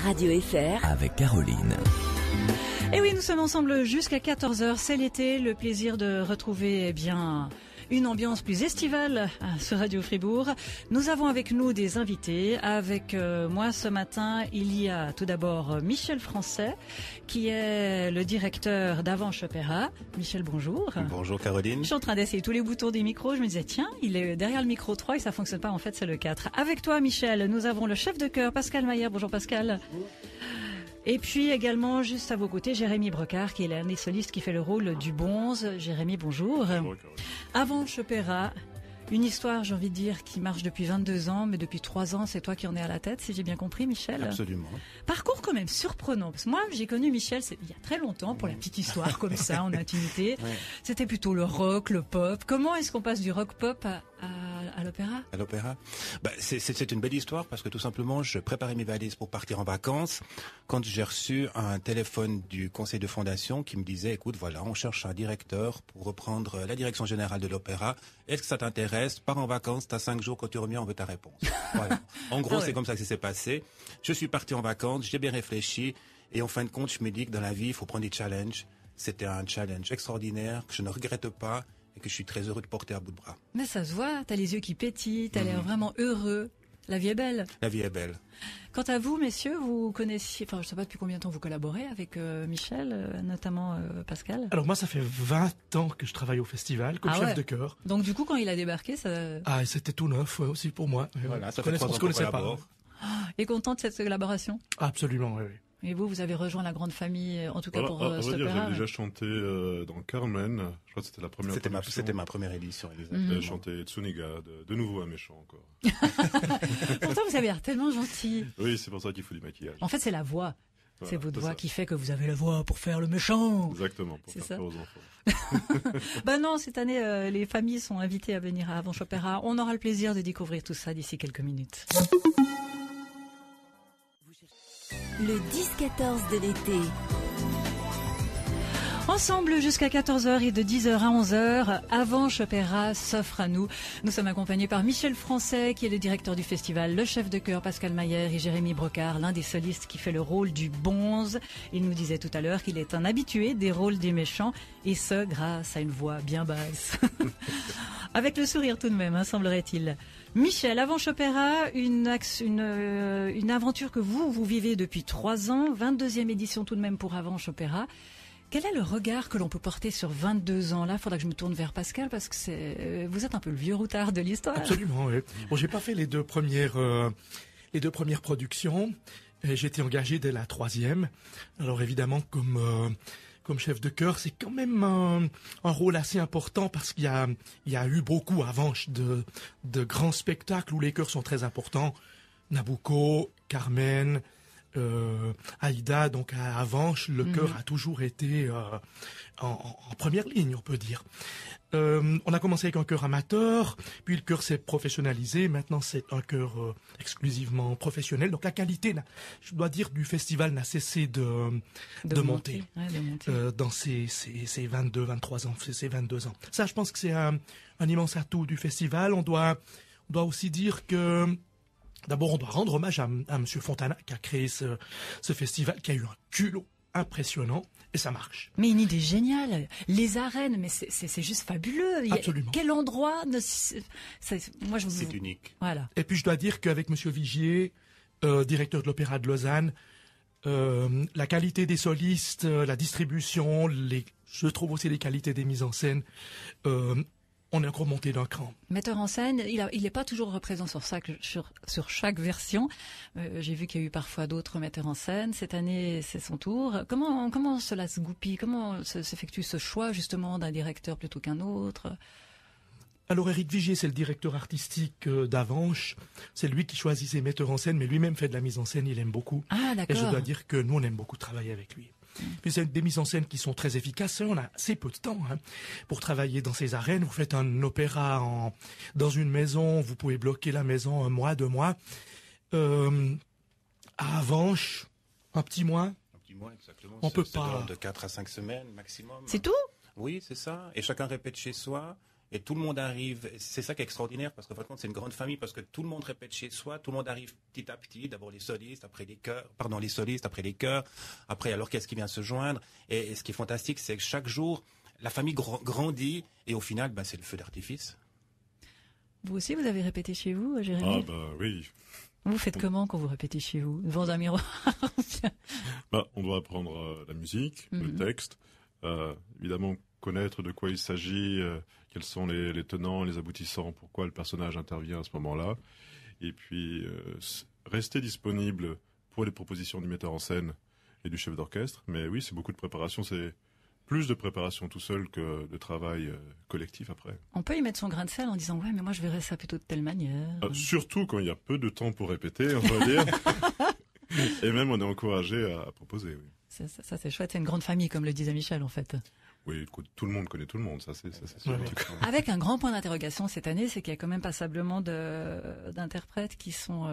Radio FR avec Caroline. Et oui, nous sommes ensemble jusqu'à 14h. C'est l'été, le plaisir de retrouver une ambiance plus estivale sur Radio Fribourg. Nous avons avec nous des invités. Avec moi ce matin, il y a tout d'abord Michel Français, qui est le directeur d'Avanche Opéra. Michel, bonjour. Bonjour Caroline. Je suis en train d'essayer tous les boutons des micros. Je me disais, tiens, il est derrière le micro 3 et ça fonctionne pas. En fait, c'est le 4. Avec toi, Michel, nous avons le chef de chœur, Pascal Mayer. Bonjour Pascal. Bonjour. Et puis également, juste à vos côtés, Jérémy Brocard, qui est l'un des solistes qui fait le rôle du bonze. Jérémy, bonjour. Bonjour. Avanche Opéra, une histoire, j'ai envie de dire, qui marche depuis 22 ans, mais depuis 3 ans, c'est toi qui en es à la tête, si j'ai bien compris, Michel. Absolument. Parcours quand même surprenant, parce que moi, j'ai connu Michel il y a très longtemps, pour la petite histoire comme ça, en intimité. Ouais. C'était plutôt le rock, le pop. Comment est-ce qu'on passe du rock-pop à l'opéra? À l'opéra, c'est une belle histoire parce que tout simplement, je préparais mes valises pour partir en vacances quand j'ai reçu un téléphone du conseil de fondation qui me disait, écoute, voilà, on cherche un directeur pour reprendre la direction générale de l'opéra. Est-ce que ça t'intéresse? Pars en vacances, t'as 5 jours, quand tu reviens, on veut ta réponse. Voilà. En gros, c'est comme ça que ça s'est passé. Je suis parti en vacances, j'ai bien réfléchi et en fin de compte, je me dis que dans la vie, il faut prendre des challenges. C'était un challenge extraordinaire que je ne regrette pas et que je suis très heureux de porter à bout de bras. Mais ça se voit, t'as les yeux qui pétillent, t'as l'air vraiment heureux. La vie est belle. La vie est belle. Quant à vous, messieurs, vous connaissiez, je ne sais pas depuis combien de temps vous collaborez avec Michel, notamment Pascal. Alors moi, ça fait 20 ans que je travaille au festival comme chef de chœur. Donc du coup, quand il a débarqué, ça... Ah, c'était tout neuf aussi pour moi. Voilà, ça fait 3 ans qu'on connaissait pas. Et content de cette collaboration? Absolument, oui. Et vous avez rejoint la grande famille, en tout cas pour cet opéra. J'avais déjà chanté dans Carmen. Je crois que c'était la première. C'était ma première édition. J'ai chanté Tsuniga, de nouveau un méchant encore. Pourtant, vous avez l'air tellement gentil. Oui, c'est pour ça qu'il faut du maquillage. En fait, c'est la voix. Voilà, c'est votre voix ça qui fait que vous avez la voix pour faire le méchant. Exactement, pour faire peur aux enfants. Non, cette année, les familles sont invitées à venir à Avanche Opéra. On aura le plaisir de découvrir tout ça d'ici quelques minutes. Le 10-14 de l'été. Ensemble jusqu'à 14h et de 10h à 11h, Avanche Opéra s'offre à nous. Nous sommes accompagnés par Michel Français, qui est le directeur du festival, le chef de chœur Pascal Mayer et Jérémy Brocard, l'un des solistes qui fait le rôle du bonze. Il nous disait tout à l'heure qu'il est un habitué des rôles des méchants, et ce, grâce à une voix bien basse. Avec le sourire tout de même, semblerait-il. Michel, Avanche Opéra, une aventure que vous vivez depuis 3 ans, 22e édition tout de même pour Avanche Opéra. Quel est le regard que l'on peut porter sur 22 ans? Là, il faudra que je me tourne vers Pascal parce que vous êtes un peu le vieux routard de l'histoire. Absolument, oui. Bon, j'ai pas fait les deux premières productions. J'ai été engagé dès la 3e. Alors évidemment, comme chef de chœur, c'est quand même un rôle assez important parce qu'il y a eu beaucoup Avanche de grands spectacles où les chœurs sont très importants. Nabucco, Carmen, Aïda, donc à Avanche, le chœur a toujours été en première ligne, on peut dire. On a commencé avec un chœur amateur, puis le chœur s'est professionnalisé. Maintenant, c'est un chœur exclusivement professionnel. Donc la qualité, je dois dire, du festival n'a cessé de monter, dans ces 22, 23 ans, ces 22 ans. Ça, je pense que c'est un immense atout du festival. On doit aussi dire que d'abord, on doit rendre hommage à Monsieur Fontana qui a créé ce festival, qui a eu un culot impressionnant, et ça marche. Mais une idée géniale, les arènes, mais c'est juste fabuleux. Absolument. Quel endroit c'est unique. Voilà. Et puis je dois dire qu'avec Monsieur Vigier, directeur de l'Opéra de Lausanne, la qualité des solistes, la distribution, je trouve aussi les qualités des mises en scène, on est encore monté d'un cran. Metteur en scène, il n'est pas toujours présent sur chaque version. J'ai vu qu'il y a eu parfois d'autres metteurs en scène. Cette année, c'est son tour. Comment cela se goupille? Comment s'effectue ce choix justement d'un directeur plutôt qu'un autre? Alors Éric Vigier, c'est le directeur artistique d'Avanche. C'est lui qui choisit ses metteurs en scène, mais lui-même fait de la mise en scène, il aime beaucoup. Ah, d'accord. Et je dois dire que nous, on aime beaucoup travailler avec lui. Puis c'est des mises en scène qui sont très efficaces. On a assez peu de temps pour travailler dans ces arènes. Vous faites un opéra dans une maison, vous pouvez bloquer la maison 1 mois, 2 mois. À Avanche, un petit mois. Un petit mois, exactement. On peut pas. De 4 à 5 semaines maximum. C'est tout? Oui, c'est ça. Et chacun répète chez soi. et tout le monde arrive. C'est ça qui est extraordinaire parce que par contre c'est une grande famille parce que tout le monde répète chez soi, tout le monde arrive petit à petit. D'abord les solistes, après les chœurs, les solistes, après les chœurs, après il y a l'orchestre qui vient se joindre. Et ce qui est fantastique, c'est que chaque jour la famille grandit et au final, c'est le feu d'artifice. Vous aussi, vous avez répété chez vous, Jérémy? Ah bah oui. Vous faites comment quand vous répétez chez vous? Devant un miroir? On doit apprendre la musique, le texte, évidemment connaître de quoi il s'agit, quels sont les tenants, les aboutissants, pourquoi le personnage intervient à ce moment-là, et puis rester disponible pour les propositions du metteur en scène et du chef d'orchestre. Mais oui, c'est beaucoup de préparation, c'est plus de préparation tout seul que de travail collectif après. On peut y mettre son grain de sel en disant ouais, mais moi je verrais ça plutôt de telle manière. Surtout quand il y a peu de temps pour répéter, on va dire. Et même on est encouragé à proposer. Oui. Ça c'est chouette, c'est une grande famille comme le disait Michel en fait. Oui, tout le monde connaît tout le monde, ça c'est sûr. Ouais. Avec un grand point d'interrogation cette année, c'est qu'il y a quand même passablement d'interprètes qui sont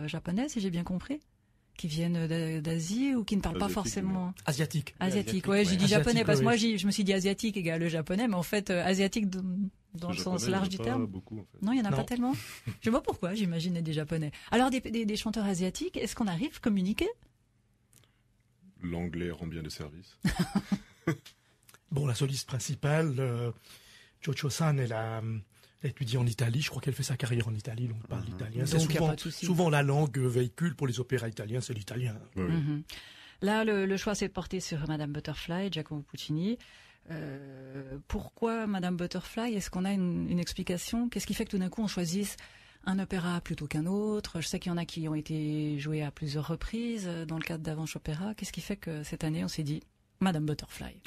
japonais, si j'ai bien compris, qui viennent d'Asie ou qui ne parlent pas forcément Asiatique. asiatique. Ouais, j'ai dit japonais Asiatique, parce que ouais. moi je me suis dit asiatique égale le japonais, mais en fait asiatique dans le sens large du terme. Beaucoup, en fait. Non, il y en a Non. pas tellement. Je sais pas pourquoi, j'imaginais des japonais. Alors des chanteurs asiatiques, est-ce qu'on arrive à communiquer? L'anglais rend bien des services. Bon, la soliste principale, Chocho-san, elle étudie en Italie. Je crois qu'elle fait sa carrière en Italie, donc elle parle l'italien. C'est Donc, y a pas de souci. souvent la langue véhicule pour les opéras italiens, c'est l'italien. Oui, oui. Mhm. Là, le choix s'est porté sur Madame Butterfly, Giacomo Puccini. Pourquoi Madame Butterfly? Est-ce qu'on a une explication? Qu'est-ce qui fait que tout d'un coup on choisisse un opéra plutôt qu'un autre? Je sais qu'il y en a qui ont été joués à plusieurs reprises dans le cadre d'Avanche Opéra. Qu'est-ce qui fait que cette année on s'est dit Madame Butterfly?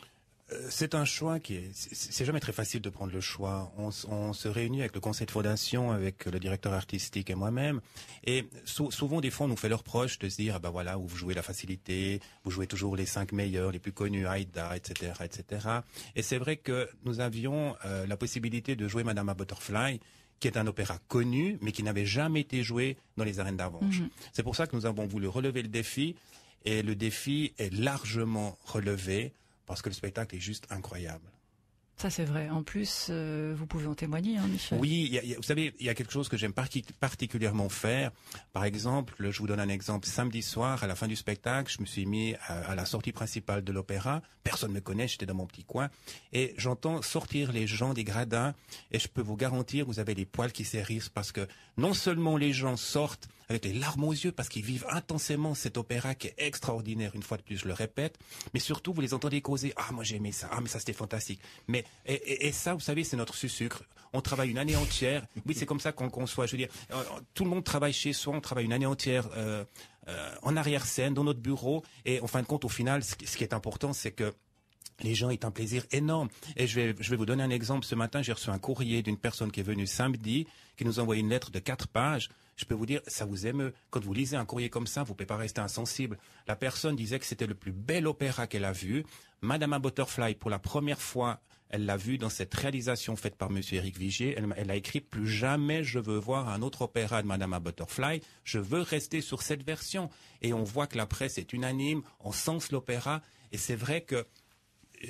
C'est un choix c'est jamais très facile de prendre le choix. On se réunit avec le conseil de fondation, avec le directeur artistique et moi-même. Et souvent, des fois, on nous fait le reproche de se dire, voilà, vous jouez la facilité, vous jouez toujours les 5 meilleurs, les plus connus, Aïda, etc., etc. Et c'est vrai que nous avions la possibilité de jouer Madame Butterfly, qui est un opéra connu, mais qui n'avait jamais été joué dans les arènes d'Avanche. C'est pour ça que nous avons voulu relever le défi, et le défi est largement relevé, parce que le spectacle est juste incroyable. Ça c'est vrai. En plus, vous pouvez en témoigner, hein, Michel. Oui, vous savez, il y a quelque chose que j'aime particulièrement faire. Par exemple, je vous donne un exemple. Samedi soir, à la fin du spectacle, je me suis mis à la sortie principale de l'opéra. Personne ne me connaît, j'étais dans mon petit coin. Et j'entends sortir les gens des gradins. Et je peux vous garantir, vous avez les poils qui s'hérissent parce que non seulement les gens sortent avec les larmes aux yeux parce qu'ils vivent intensément cet opéra qui est extraordinaire, une fois de plus, je le répète, mais surtout, vous les entendez causer. Ah, moi j'ai aimé ça. Ah, mais ça c'était fantastique. Mais et ça, vous savez, c'est notre sucre. On travaille une année entière. Oui, c'est comme ça qu'on le conçoit. Je veux dire, tout le monde travaille chez soi. On travaille une année entière en arrière-scène, dans notre bureau. Et en fin de compte, au final, ce qui est important, c'est que les gens aient un plaisir énorme. Et je vais vous donner un exemple. Ce matin, j'ai reçu un courrier d'une personne qui est venue samedi, qui nous a envoyé une lettre de 4 pages. Je peux vous dire, ça vous émeut. Quand vous lisez un courrier comme ça, vous ne pouvez pas rester insensible. La personne disait que c'était le plus bel opéra qu'elle a vu. Madame Butterfly, pour la première fois, elle l'a vu dans cette réalisation faite par Monsieur Éric Vigier. Elle a écrit « Plus jamais je veux voir un autre opéra de Madame Butterfly. Je veux rester sur cette version. » Et on voit que la presse est unanime. On sens l'opéra. Et c'est vrai que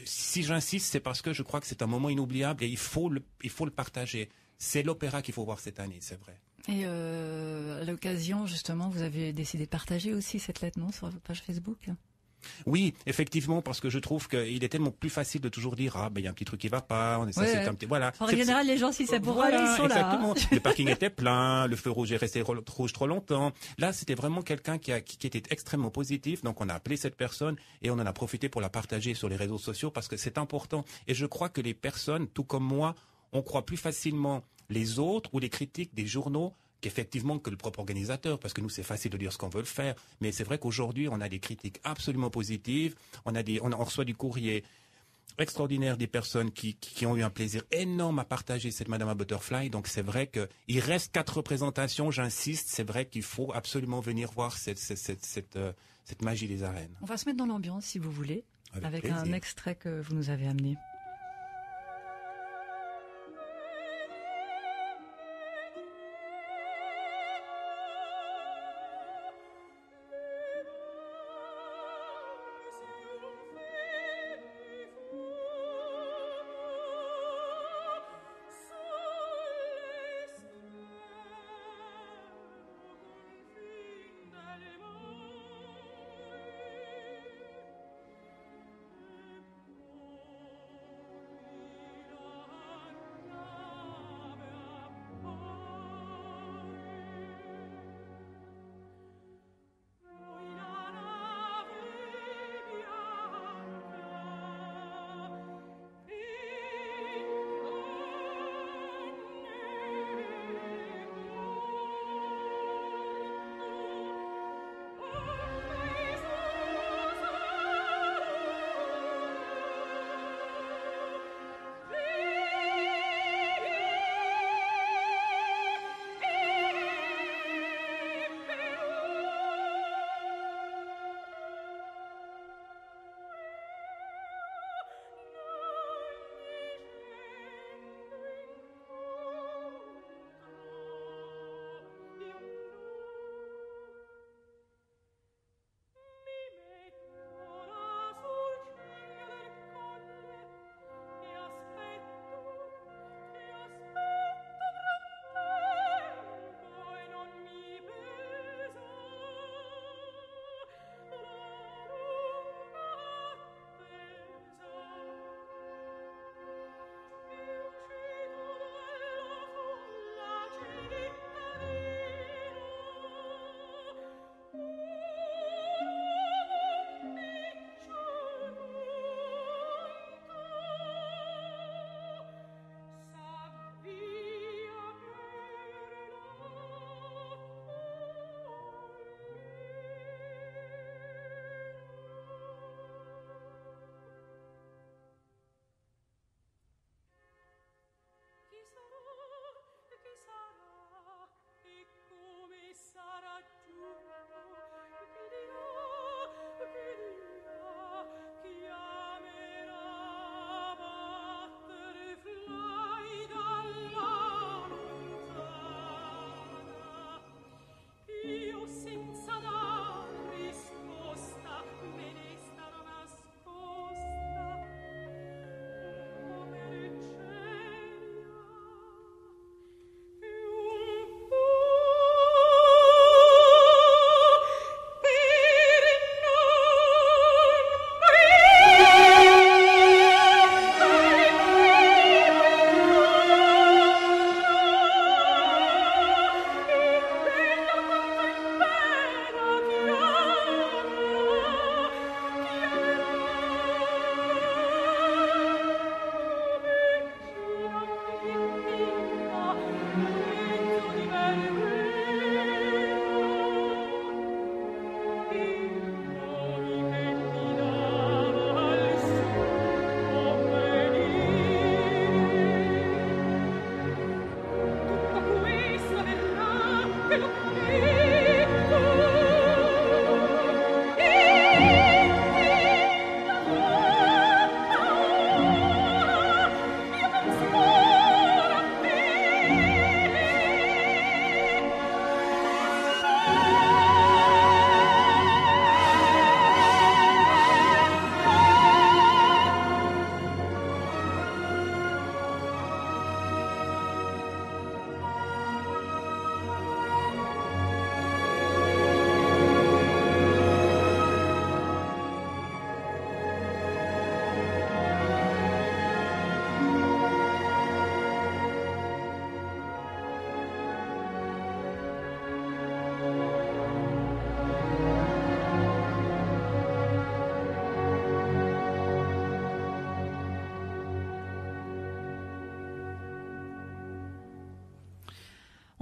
si j'insiste, c'est parce que je crois que c'est un moment inoubliable et il faut le partager. C'est l'opéra qu'il faut voir cette année, c'est vrai. Et à l'occasion, justement, vous avez décidé de partager aussi cette lettre, non, sur votre page Facebook? Oui, effectivement, parce que je trouve qu'il est tellement plus facile de toujours dire il y a un petit truc qui va pas, ça Ouais. c'est un petit voilà. En général, les gens, si c'est pour Voilà, eux, ils sont exactement. là. Le parking était plein, le feu rouge est resté rouge trop longtemps. Là, c'était vraiment quelqu'un qui était extrêmement positif, donc on a appelé cette personne et on en a profité pour la partager sur les réseaux sociaux parce que c'est important. Et je crois que les personnes, tout comme moi, on croit plus facilement les autres ou les critiques des journaux qu'effectivement que le propre organisateur, parce que nous c'est facile de dire ce qu'on veut le faire, mais c'est vrai qu'aujourd'hui on a des critiques absolument positives, on reçoit du courrier extraordinaire des personnes qui ont eu un plaisir énorme à partager cette Madame Butterfly, donc c'est vrai qu'il reste 4 représentations, j'insiste, c'est vrai qu'il faut absolument venir voir cette magie des arènes. On va se mettre dans l'ambiance, si vous voulez, avec plaisir. un extrait que vous nous avez amené.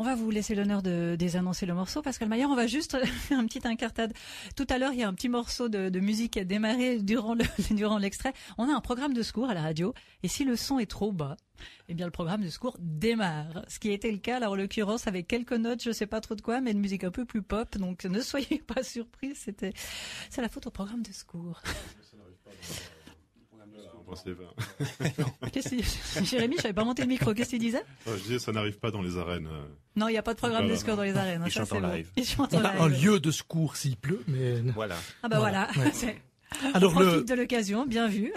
va vous laisser l'honneur de désannoncer le morceau. Pascal Mayer, on va juste faire une petite incartade. Tout à l'heure, il y a un petit morceau de musique qui a démarré durant l'extrait. On a un programme de secours à la radio, et si le son est trop bas, eh bien le programme de secours démarre. Ce qui a été le cas, là, en l'occurrence, avec quelques notes, je sais pas trop de quoi, mais une musique un peu plus pop. Donc ne soyez pas surpris, c'est la faute au programme de secours. Jérémy, je n'avais pas monté le micro. Qu'est-ce que tu disais? Je disais, ça n'arrive pas dans les arènes. Non, il n'y a pas de programme de secours dans les arènes. Ils chantent en live. Ils chantent en live. Un lieu de secours s'il pleut, mais... Voilà. Ah bah voilà. Ouais. Alors, profite de l'occasion, bien vu.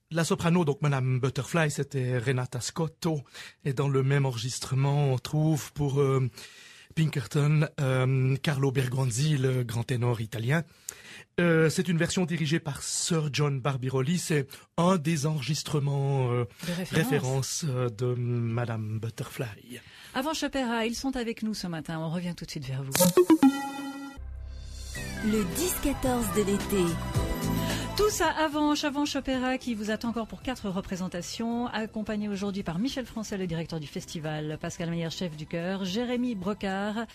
La soprano, donc Madame Butterfly, c'était Renata Scotto. Et dans le même enregistrement, on trouve pour Pinkerton, Carlo Bergonzi, le grand ténor italien. C'est une version dirigée par Sir John Barbirolli. C'est un des enregistrements référence de Madame Butterfly. Avanche Opéra, ils sont avec nous ce matin. On revient tout de suite vers vous. Le 10-14 de l'été. Tous à Avanche Opéra qui vous attend encore pour 4 représentations, accompagné aujourd'hui par Michel Français, le directeur du festival, Pascal Mayer, chef du chœur, Jérémy Brocard,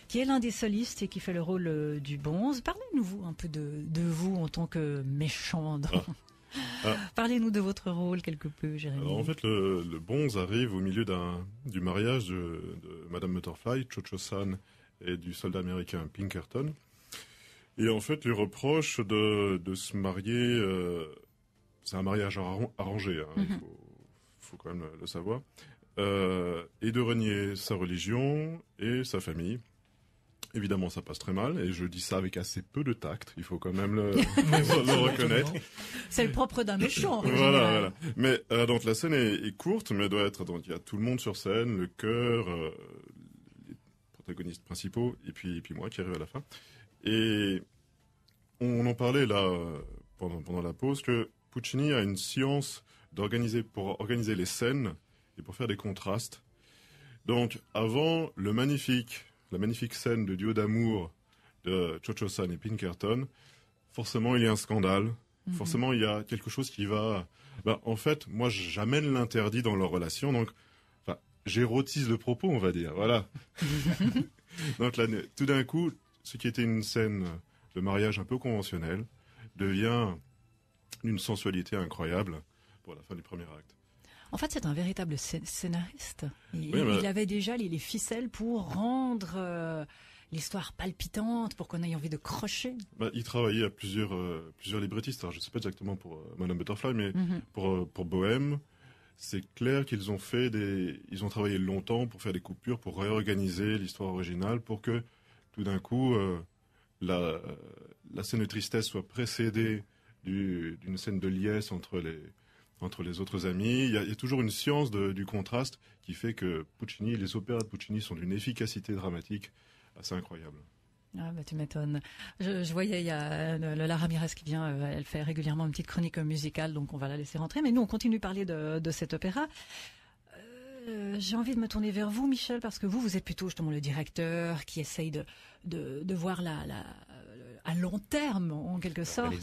qui est l'un des solistes et qui fait le rôle du bonze. Parlez-nous un peu de vous en tant que méchant. Parlez-nous de votre rôle quelque peu, Jérémy. Alors, en fait, le bonze arrive au milieu du mariage de Madame Butterfly, Cho-Cho-san, et du soldat américain Pinkerton. Et en fait, lui reproche de se marier. C'est un mariage arrangé, hein, il faut quand même le savoir. Et de renier sa religion et sa famille. Évidemment, ça passe très mal. Et je dis ça avec assez peu de tact. Il faut quand même le reconnaître. C'est le propre d'un méchant. Voilà. Mais donc la scène est courte, mais doit être. Donc il y a tout le monde sur scène, le chœur, les protagonistes principaux, et puis moi qui arrive à la fin. Et on en parlait là pendant la pause que Puccini a une science pour organiser les scènes et pour faire des contrastes. Donc avant la magnifique scène de duo d'amour de Cho-Cho-san et Pinkerton, forcément il y a un scandale. Forcément il y a quelque chose qui va. En fait, moi j'amène l'interdit dans leur relation, donc j'érotise le propos, on va dire. Voilà. Donc là, tout d'un coup, ce qui était une scène de mariage un peu conventionnelle devient une sensualité incroyable pour la fin du premier acte. En fait, c'est un véritable scénariste. Il avait déjà les ficelles pour rendre l'histoire palpitante, pour qu'on ait envie de crocher. Il travaillait à plusieurs librettistes. Alors, je ne sais pas exactement pour Madame Butterfly, mais pour Bohème, c'est clair qu'ils ont ils ont travaillé longtemps pour faire des coupures, pour réorganiser l'histoire originale, pour que tout d'un coup la scène de tristesse soit précédée d'une scène de liesse entre les autres amis. Il y a toujours une science du contraste qui fait que les opéras de Puccini sont d'une efficacité dramatique assez incroyable. Ah tu m'étonnes. Je voyais, il y a Lola Ramirez qui vient, elle fait régulièrement une petite chronique musicale, donc on va la laisser rentrer. Mais nous, on continue de parler de cet opéra. J'ai envie de me tourner vers vous, Michel, parce que vous êtes plutôt justement le directeur qui essaye de voir à long terme, en quelque sorte.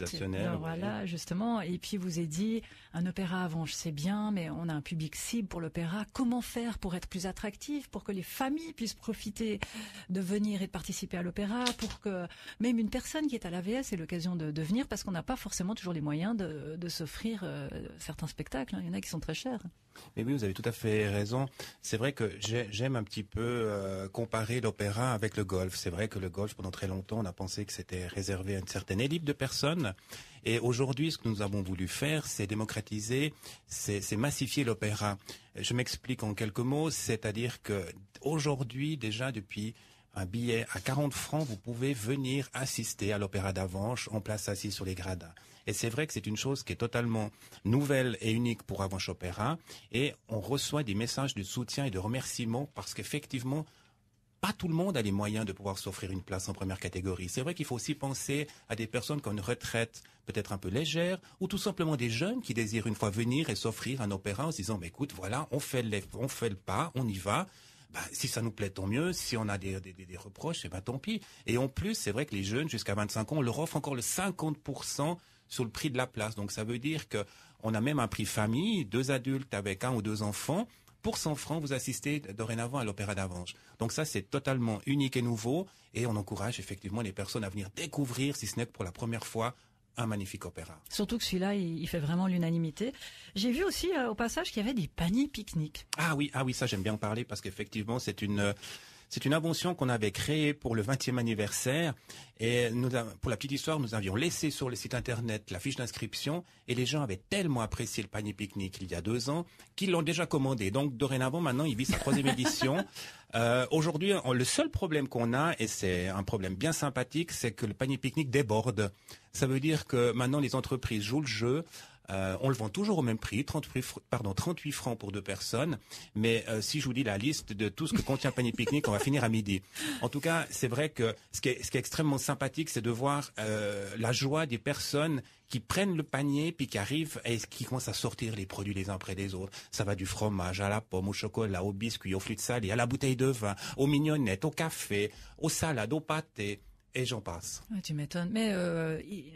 Voilà, justement. Et puis vous avez dit, un opéra avant, je sais bien, mais on a un public cible pour l'opéra. Comment faire pour être plus attractif, pour que les familles puissent profiter de venir et de participer à l'opéra, pour que même une personne qui est à l'AVS ait l'occasion de venir, parce qu'on n'a pas forcément toujours les moyens de s'offrir certains spectacles. Il y en a qui sont très chers. Mais oui, vous avez tout à fait raison. C'est vrai que j'aime un petit peu comparer l'opéra avec le golf. C'est vrai que le golf, pendant très longtemps, on a pensé que c'était réservé à une certaine élite de personnes. Et aujourd'hui, ce que nous avons voulu faire, c'est démocratiser, c'est massifier l'opéra. Je m'explique en quelques mots, c'est-à-dire que aujourd'hui, déjà depuis un billet à 40 francs, vous pouvez venir assister à l'opéra d'Avanche en place assise sur les gradins. Et c'est vrai que c'est une chose qui est totalement nouvelle et unique pour Avanche Opéra. Et on reçoit des messages de soutien et de remerciement parce qu'effectivement, pas tout le monde a les moyens de pouvoir s'offrir une place en première catégorie. C'est vrai qu'il faut aussi penser à des personnes qui ont une retraite peut-être un peu légère ou tout simplement des jeunes qui désirent une fois venir et s'offrir un opéra en se disant écoute, voilà, on fait le pas, on y va. Si ça nous plaît, tant mieux. Si on a des reproches, tant pis. Et en plus, c'est vrai que les jeunes, jusqu'à 25 ans, on leur offre encore le 50% sur le prix de la place. Donc ça veut dire qu'on a même un prix famille, 2 adultes avec 1 ou 2 enfants, pour 100 francs, vous assistez dorénavant à l'Opéra d'Avanches. Donc ça, c'est totalement unique et nouveau, et on encourage effectivement les personnes à venir découvrir, si ce n'est que pour la première fois, un magnifique opéra. Surtout que celui-là, il fait vraiment l'unanimité. J'ai vu aussi au passage qu'il y avait des paniers pique-nique. Ah oui, ça j'aime bien en parler parce qu'effectivement c'est une invention qu'on avait créée pour le 20e anniversaire et pour la petite histoire, nous avions laissé sur le site internet la fiche d'inscription et les gens avaient tellement apprécié le panier pique-nique il y a 2 ans qu'ils l'ont déjà commandé. Donc dorénavant maintenant il vit sa 3e édition. Aujourd'hui, le seul problème qu'on a, et c'est un problème bien sympathique, c'est que le panier pique-nique déborde. Ça veut dire que maintenant les entreprises jouent le jeu. On le vend toujours au même prix, 38 francs pour 2 personnes. Mais si je vous dis la liste de tout ce que contient le panier pique-nique, on va finir à midi. En tout cas, c'est vrai que ce qui est extrêmement sympathique, c'est de voir la joie des personnes qui prennent le panier puis qui arrivent et qui commencent à sortir les produits les uns après les autres. Ça va du fromage à la pomme, au chocolat, au biscuit, aux fruits salés, à la bouteille de vin, aux mignonnettes, au café, aux salades, aux pâtés. Et j'en passe. Ouais, tu m'étonnes. Mais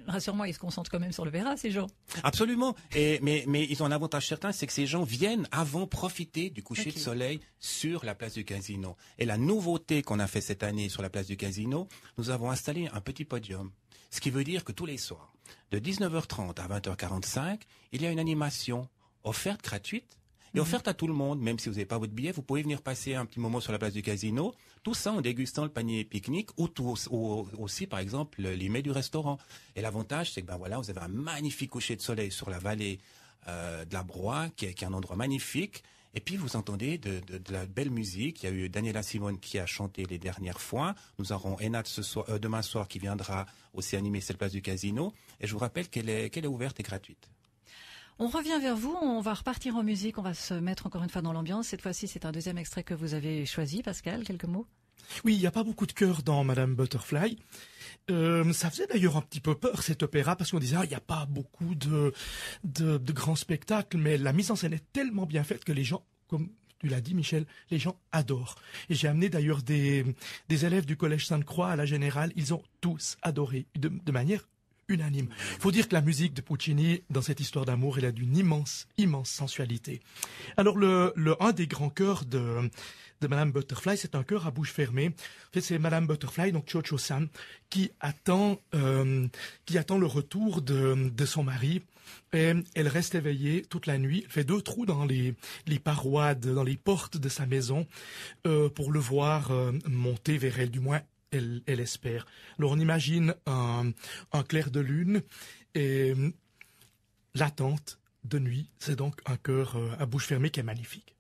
rassure-moi, ils se concentrent quand même sur le verra, ces gens. Absolument. Mais ils ont un avantage certain, c'est que ces gens viennent avant profiter du coucher de soleil sur la place du Casino. Et la nouveauté qu'on a fait cette année sur la place du Casino, nous avons installé un petit podium. Ce qui veut dire que tous les soirs, de 19h30 à 20h45, il y a une animation offerte, gratuite, et offerte à tout le monde, même si vous n'avez pas votre billet, vous pouvez venir passer un petit moment sur la place du Casino, tout ça en dégustant le panier pique-nique ou aussi, par exemple, les mets du restaurant. Et l'avantage, c'est que voilà, vous avez un magnifique coucher de soleil sur la vallée de la Broye, qui est un endroit magnifique. Et puis, vous entendez de la belle musique. Il y a eu Daniela Simone qui a chanté les dernières fois. Nous aurons Enat demain soir qui viendra aussi animer cette place du Casino. Et je vous rappelle qu'elle est ouverte et gratuite. On revient vers vous, on va repartir en musique, on va se mettre encore une fois dans l'ambiance. Cette fois-ci, c'est un deuxième extrait que vous avez choisi. Pascal, quelques mots? Oui, il n'y a pas beaucoup de chœur dans Madame Butterfly. Ça faisait d'ailleurs un petit peu peur cet opéra parce qu'on disait il n'y a pas beaucoup de grands spectacles, mais la mise en scène est tellement bien faite que les gens, comme tu l'as dit Michel, les gens adorent. Et j'ai amené d'ailleurs des élèves du collège Sainte-Croix à la Générale, ils ont tous adoré de manière unanime. Il faut dire que la musique de Puccini, dans cette histoire d'amour, elle a d'une immense sensualité. Alors, un des grands chœurs de Madame Butterfly, c'est un chœur à bouche fermée. En fait, c'est Madame Butterfly, donc Cho-Cho-san, qui attend le retour de son mari. Et elle reste éveillée toute la nuit. Elle fait 2 trous dans les parois, dans les portes de sa maison, pour le voir monter vers elle, du moins. Elle espère. Alors on imagine un clair de lune et l'attente de nuit, c'est donc un chœur à bouche fermée qui est magnifique.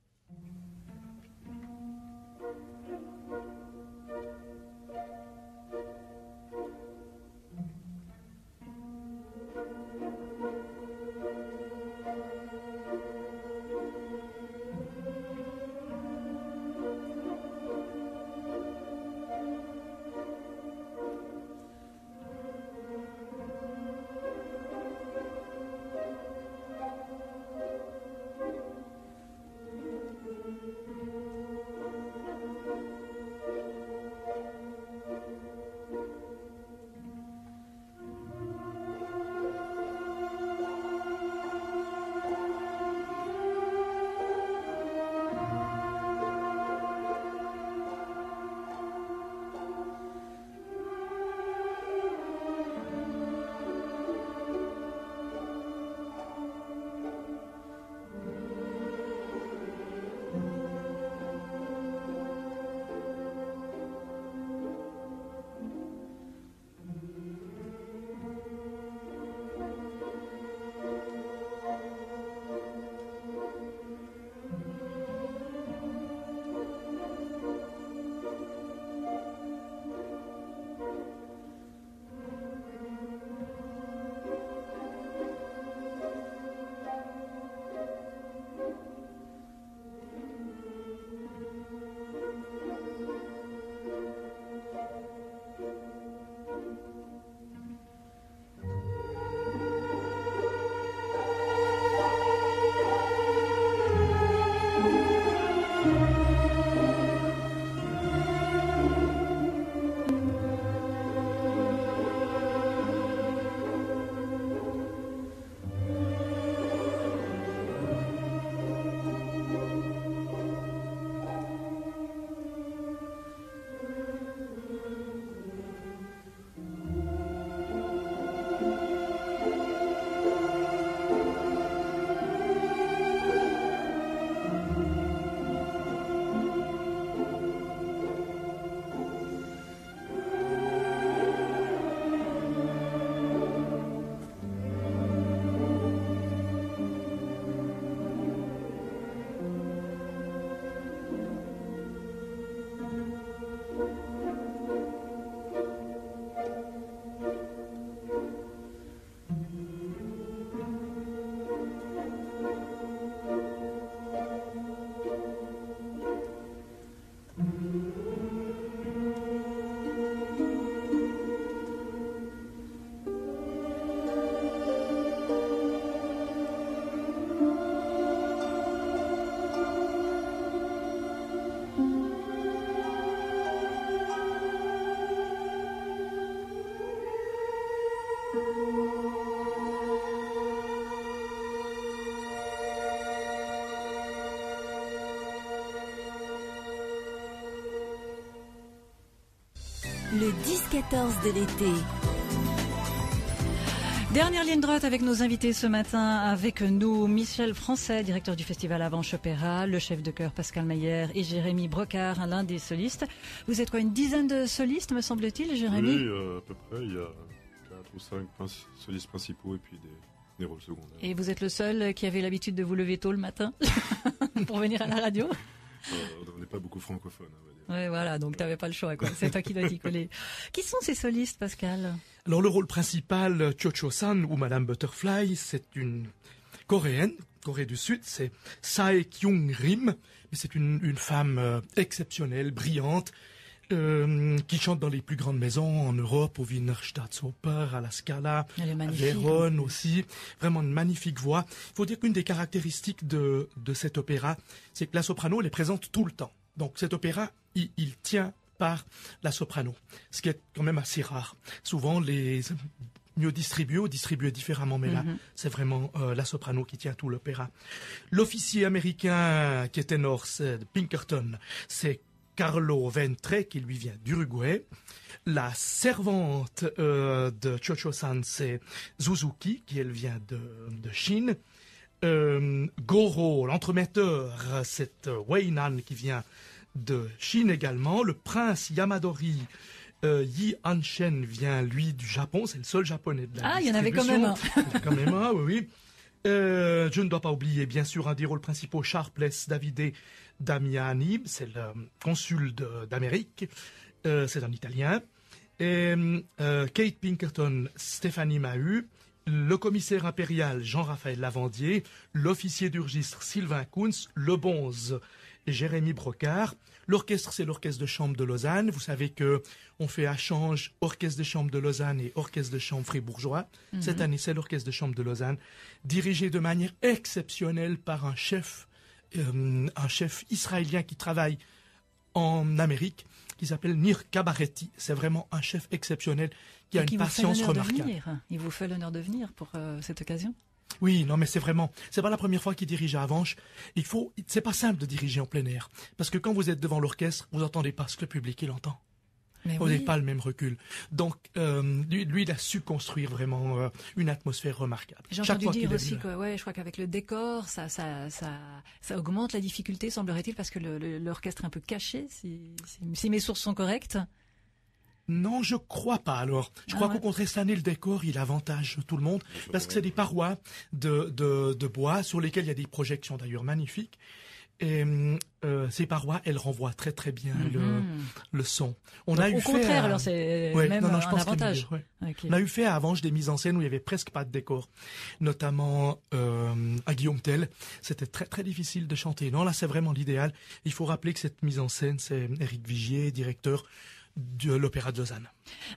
Le 10-14 de l'été. Dernière ligne droite avec nos invités ce matin. Avec nous, Michel Français, directeur du festival Avanche Opéra, le chef de chœur Pascal Mayer et Jérémy Brocard, l'un des solistes. Vous êtes quoi, une dizaine de solistes, me semble-t-il, Jérémy? Oui, à peu près. Il y a 4 ou 5 solistes principaux et puis des rôles secondaires. Et vous êtes le seul qui avait l'habitude de vous lever tôt le matin pour venir à la radio? On n'est pas beaucoup francophones, on va dire. Oui, voilà, donc tu n'avais pas le choix, quoi. C'est toi qui dois t'y coller. Qui sont ces solistes, Pascal? Alors le rôle principal, Cho-Cho-san ou Madame Butterfly, c'est une coréenne, Corée du Sud, c'est Sae Kyung-rim, mais c'est une femme exceptionnelle, brillante, qui chante dans les plus grandes maisons en Europe, au Wiener Staatsoper, à la Scala, à Vérone aussi. Vraiment une magnifique voix. Il faut dire qu'une des caractéristiques de cet opéra, c'est que la soprano, elle est présente tout le temps. Donc cet opéra, il tient par la soprano, ce qui est quand même assez rare. Souvent, les mieux distribués ou distribués différemment, mais là, c'est vraiment la soprano qui tient tout l'opéra. L'officier américain qui est ténor, c'est Pinkerton, c'est Carlo Ventre, qui lui vient d'Uruguay. La servante de Cho-Cho-san, c'est Suzuki, qui elle vient de Chine. Goro, l'entremetteur, c'est Weinan, qui vient de Chine également. Le prince Yamadori Yi Hanshen vient, lui, du Japon. C'est le seul japonais de la Ah, il y en avait quand même un. Il y en a quand même un, oui. Je ne dois pas oublier, bien sûr, un des rôles principaux, Sharpless Davide Damiani. C'est le consul d'Amérique. C'est un Italien. Et Kate Pinkerton, Stéphanie Maheu. Le commissaire impérial Jean-Raphaël Lavandier. L'officier du registre Sylvain Kunz. Le bonze Jérémy Brocard. L'orchestre, c'est l'orchestre de chambre de Lausanne. Vous savez que on fait à change orchestre de chambre de Lausanne et orchestre de chambre fribourgeois. Cette année, c'est l'orchestre de chambre de Lausanne, dirigé de manière exceptionnelle par un chef israélien qui travaille en Amérique, qui s'appelle Nir Kabaretti. C'est vraiment un chef exceptionnel qui a une patience remarquable. Il vous fait l'honneur de venir pour cette occasion? Oui, non, mais c'est pas la première fois qu'il dirige à Avanche. C'est pas simple de diriger en plein air. Parce que quand vous êtes devant l'orchestre, vous entendez pas ce que le public, il entend. Vous n'avez pas le même recul. Donc, lui, il a su construire vraiment une atmosphère remarquable. J'ai entendu dire aussi que, je crois qu'avec le décor, ça augmente la difficulté, semblerait-il, parce que l'orchestre est un peu caché, si mes sources sont correctes. Non, je crois pas alors. Je crois qu'au contraire, cette année, le décor, il avantage tout le monde parce que c'est des parois de bois sur lesquelles il y a des projections d'ailleurs magnifiques. Et ces parois, elles renvoient très très bien le son. Au contraire, alors c'est même un avantage. Okay. On a eu fait à Avanche des mises en scène où il y avait presque pas de décor, notamment à Guillaume Tell. C'était très très difficile de chanter. Non, là c'est vraiment l'idéal. Il faut rappeler que cette mise en scène, c'est Éric Vigier, directeur de l'Opéra de Lausanne.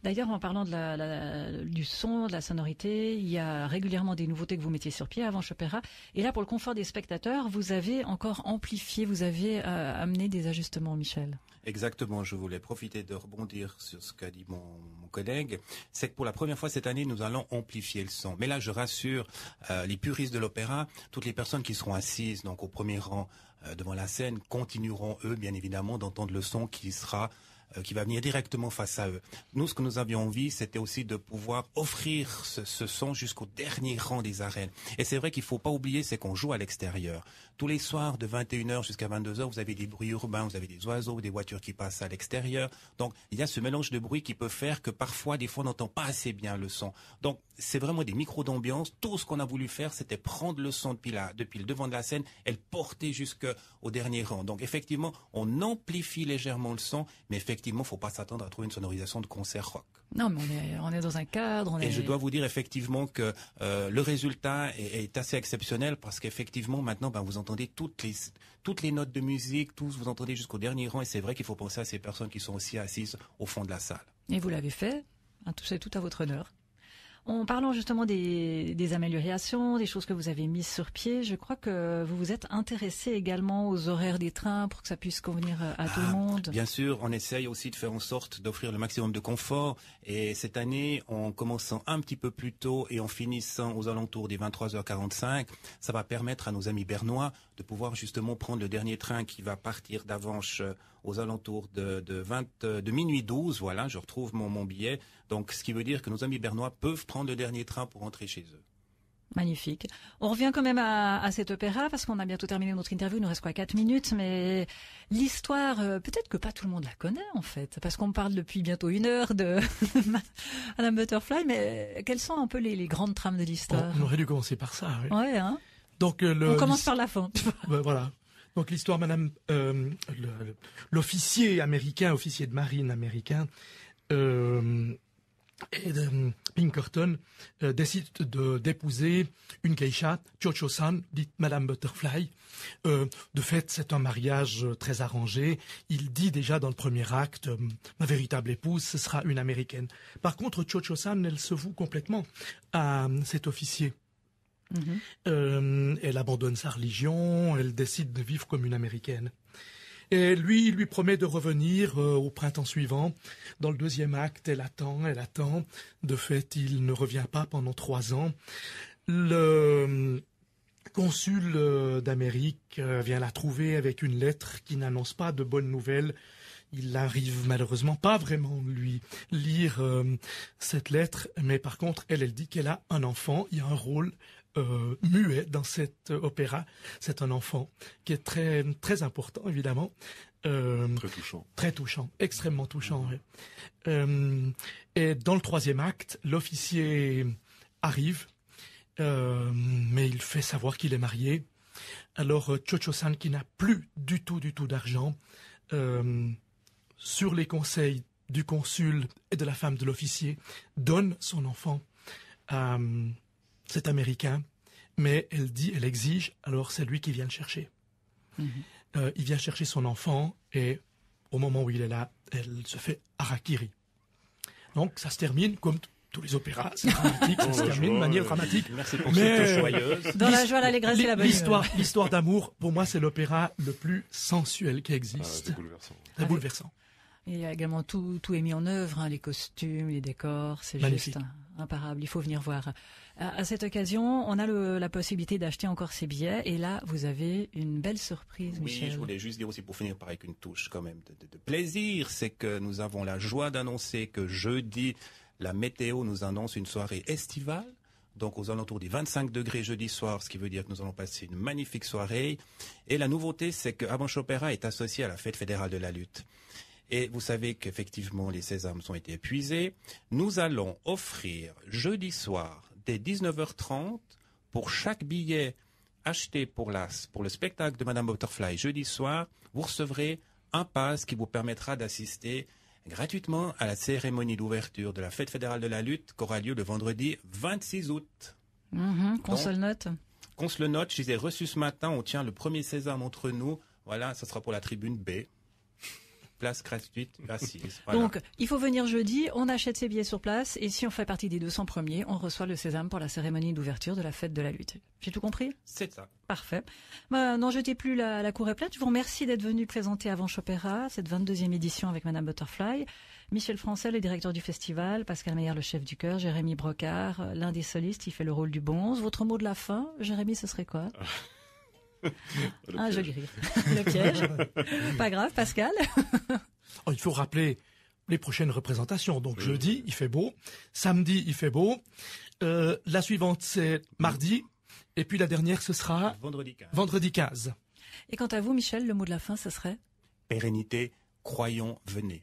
D'ailleurs, en parlant du son, de la sonorité, il y a régulièrement des nouveautés que vous mettiez sur pied avant Opéra. Et là, pour le confort des spectateurs, vous avez encore amplifié, vous avez amené des ajustements, Michel. Exactement, je voulais profiter de rebondir sur ce qu'a dit mon collègue. C'est que pour la première fois cette année, nous allons amplifier le son. Mais là, je rassure les puristes de l'opéra, toutes les personnes qui seront assises donc au premier rang devant la scène continueront, eux, bien évidemment, d'entendre le son qui va venir directement face à eux. Nous, ce que nous avions envie, c'était aussi de pouvoir offrir ce son jusqu'au dernier rang des arènes. Et c'est vrai qu'il faut pas oublier, c'est qu'on joue à l'extérieur. Tous les soirs, de 21h jusqu'à 22h, vous avez des bruits urbains, vous avez des oiseaux, des voitures qui passent à l'extérieur. Donc, il y a ce mélange de bruit qui peut faire que parfois, des fois, on n'entend pas assez bien le son. Donc, c'est vraiment des micros d'ambiance. Tout ce qu'on a voulu faire, c'était prendre le son depuis le devant de la scène et le porter jusqu'au dernier rang. Donc, effectivement, on amplifie légèrement le son, mais effectivement, faut pas s'attendre à trouver une sonorisation de concert rock. Non, mais on est dans un cadre. Et je dois vous dire effectivement que le résultat est assez exceptionnel parce qu'effectivement, maintenant, vous entendez toutes les notes de musique, vous entendez jusqu'au dernier rang et c'est vrai qu'il faut penser à ces personnes qui sont aussi assises au fond de la salle. Et vous l'avez fait, c'est tout à votre honneur. En parlant justement des améliorations, des choses que vous avez mises sur pied, je crois que vous vous êtes intéressé également aux horaires des trains pour que ça puisse convenir à tout le monde. Bien sûr, on essaye aussi de faire en sorte d'offrir le maximum de confort. Et cette année, en commençant un petit peu plus tôt et en finissant aux alentours des 23h45, ça va permettre à nos amis bernois de pouvoir justement prendre le dernier train qui va partir d'Avanches aux alentours de minuit 12. Voilà, je retrouve mon billet. Donc, ce qui veut dire que nos amis bernois peuvent prendre le dernier train pour rentrer chez eux. Magnifique. On revient quand même à cet opéra parce qu'on a bientôt terminé notre interview. Il nous reste 4 minutes, mais l'histoire, peut-être que pas tout le monde la connaît en fait, parce qu'on parle depuis bientôt 1 heure de Madame Butterfly. Mais quelles sont un peu les grandes trames de l'histoire? On aurait dû commencer par ça. Oui. Ouais, hein. Donc on commence par la fin. Voilà. Donc l'histoire, Madame, l'officier américain, officier de marine américain. Et Pinkerton décide d'épouser une geisha, Cho-Cho-san, dite Madame Butterfly. De fait, c'est un mariage très arrangé. Il dit déjà dans le premier acte, ma véritable épouse, ce sera une américaine. Par contre, Cho-Cho-san, elle se voue complètement à cet officier. Elle abandonne sa religion, elle décide de vivre comme une américaine. Et lui, il lui promet de revenir au printemps suivant. Dans le deuxième acte, elle attend. De fait, il ne revient pas pendant 3 ans. Le consul d'Amérique vient la trouver avec une lettre qui n'annonce pas de bonnes nouvelles. Il n'arrive malheureusement pas vraiment lui lire cette lettre, mais par contre, elle dit qu'elle a un enfant. Il y a un rôle muet dans cet opéra. C'est un enfant qui est très très important, évidemment. Très touchant, extrêmement touchant. Oui. Et dans le troisième acte, l'officier arrive, mais il fait savoir qu'il est marié. Alors Cho-Cho-san, qui n'a plus du tout d'argent, sur les conseils du consul et de la femme de l'officier, donne son enfant à cet Américain, mais elle exige, alors c'est lui qui vient le chercher. Il vient chercher son enfant et au moment où il est là, elle se fait harakiri. Donc ça se termine comme tous les opéras, c'est dramatique, ça se termine de manière dramatique. Merci pour cette touche joyeuse. Dans la joie, l'allégresse et la bonne humeur. L'histoire d'amour, pour moi, c'est l'opéra le plus sensuel qui existe. C'est bouleversant. C'est bouleversant. Il y a également tout est mis en œuvre, les costumes, les décors, c'est juste imparable. Il faut venir voir. À cette occasion, on a la possibilité d'acheter encore ces billets. Et là, vous avez une belle surprise, Michel. Oui, je voulais juste dire aussi, pour finir par avec une touche quand même de plaisir, c'est que nous avons la joie d'annoncer que jeudi, la météo nous annonce une soirée estivale. Donc aux alentours des 25 degrés jeudi soir, ce qui veut dire que nous allons passer une magnifique soirée. Et la nouveauté, c'est que Avanches Opéra est associé à la Fête fédérale de la lutte. Et vous savez qu'effectivement, les sésames ont été épuisés. Nous allons offrir jeudi soir, dès 19h30, pour chaque billet acheté pour le spectacle de Madame Butterfly jeudi soir, vous recevrez un pass qui vous permettra d'assister gratuitement à la cérémonie d'ouverture de la Fête fédérale de la lutte qui aura lieu le vendredi 26 août. Qu'on se le note. Qu'on se le note, je les ai reçus ce matin, on tient le premier sésame entre nous. Voilà, ça sera pour la tribune B. Place gratuite, assise. Voilà. Donc, il faut venir jeudi, on achète ses billets sur place, et si on fait partie des 200 premiers, on reçoit le sésame pour la cérémonie d'ouverture de la Fête de la lutte. J'ai tout compris? C'est ça. Parfait. N'en jetez plus, la cour est pleine. Je vous remercie d'être venu présenter Avanches Opéra, cette 22e édition avec Madame Butterfly. Michel Français, le directeur du festival, Pascal Mayer, le chef du chœur, Jérémy Brocard, l'un des solistes, il fait le rôle du bonze. Votre mot de la fin, Jérémy, ce serait quoi? Un joli rire. Le piège. Pas grave, Pascal. Il faut rappeler les prochaines représentations. Donc jeudi, il fait beau. Samedi, il fait beau. La suivante, c'est mardi. Et puis la dernière, ce sera vendredi 15. Et quant à vous, Michel, le mot de la fin, ce serait? Pérennité, croyons, venez.